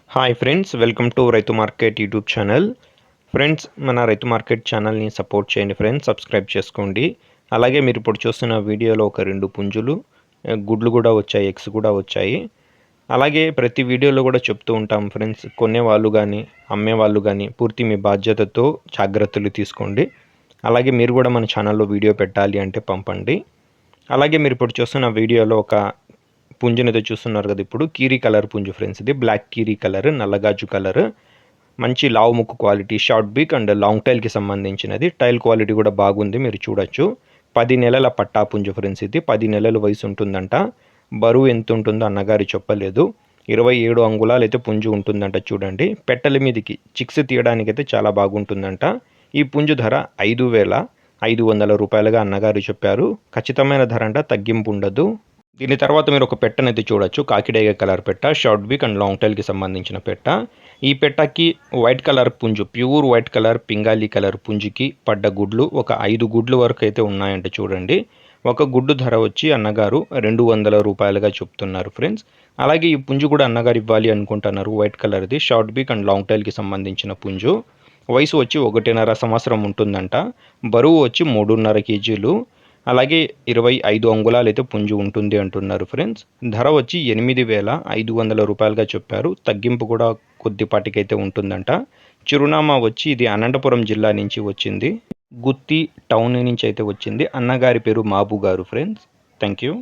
Hi friends, welcome to రైతు market YouTube channel. Friends, మన రైతు మార్కెట్ ఛానల్ని సపోర్ట్ చేయండి ఫ్రెండ్స్, సబ్స్క్రైబ్ చేసుకోండి. అలాగే మీరు ఇప్పుడు చూస్తున్న వీడియోలో ఒక 2 పుంజులు గుడ్లు కూడా వచ్చాయి, ఎగ్స్ కూడా వచ్చాయి. అలాగే ప్రతి వీడియోలో కూడా చెప్తూ ఉంటాం ఫ్రెండ్స్, కొనేవాళ్ళు కానీ అమ్మేవాళ్ళు కానీ పూర్తి మీ బాధ్యతతో జాగ్రత్తలు తీసుకోండి. అలాగే మీరు కూడా మన ఛానల్లో వీడియో పెట్టాలి అంటే పంపండి. అలాగే మీరు ఇప్పుడు చూస్తున్న వీడియోలో ఒక పుంజునైతే చూస్తున్నారు కదా, ఇప్పుడు కీరీ కలర్ పుంజు ఫ్రెండ్స్. ఇది బ్లాక్ కీరీ కలర్, నల్లగాజు కలర్, మంచి లావు ముక్కు quality, short beak and long టైల్కి సంబంధించినది. టైల్ క్వాలిటీ కూడా బాగుంది, మీరు చూడొచ్చు. 10 నెలల పట్టా పుంజు ఫ్రెండ్స్. ఇది 10 నెలల వయసు ఉంటుందంట. బరువు ఎంత ఉంటుందో అన్నగారు చెప్పలేదు. 27 అంగుళాలు అయితే పుంజు ఉంటుందంట. చూడండి, పెట్టెల మీదకి చిక్స్ తీయడానికి అయితే చాలా బాగుంటుందంట. ఈ పుంజు ధర 5,500 రూపాయలుగా అన్నగారు చెప్పారు. ఖచ్చితమైన ధర అంట, తగ్గింపు ఉండదు. దీని తర్వాత మీరు ఒక పెట్టనైతే చూడొచ్చు, కాకిడేగ కలర్ పెట్ట, షార్ట్ బీక్ అండ్ లాంగ్ టైల్కి సంబంధించిన పెట్ట. ఈ పెట్టకి వైట్ కలర్ పుంజు, ప్యూర్ వైట్ కలర్ పింగాలి కలర్ పుంజుకి పడ్డ గుడ్లు ఒక 5 గుడ్లు వరకు అయితే ఉన్నాయంటే చూడండి. ఒక గుడ్డు ధర వచ్చి అన్నగారు 200 రూపాయలుగా చెప్తున్నారు ఫ్రెండ్స్. అలాగే ఈ పుంజు కూడా అన్నగారు ఇవ్వాలి అనుకుంటున్నారు. వైట్ కలర్ది, షార్ట్ బీక్ అండ్ లాంగ్ టైల్కి సంబంధించిన పుంజు. వయసు వచ్చి 1.5 సంవత్సరం ఉంటుందంట. బరువు వచ్చి 3.5 కేజీలు. అలాగే 25 అంగుళాలు అయితే పుంజు ఉంటుంది అంటున్నారు ఫ్రెండ్స్. ధర వచ్చి 8,500 రూపాయలుగా చెప్పారు. తగ్గింపు కూడా కొద్దిపాటికైతే ఉంటుందంట. చిరునామా వచ్చి ఇది అనంతపురం జిల్లా నుంచి వచ్చింది, గుత్తి టౌన్ నుంచి అయితే వచ్చింది. అన్నగారి పేరు మాబు గారు ఫ్రెండ్స్. Thank you.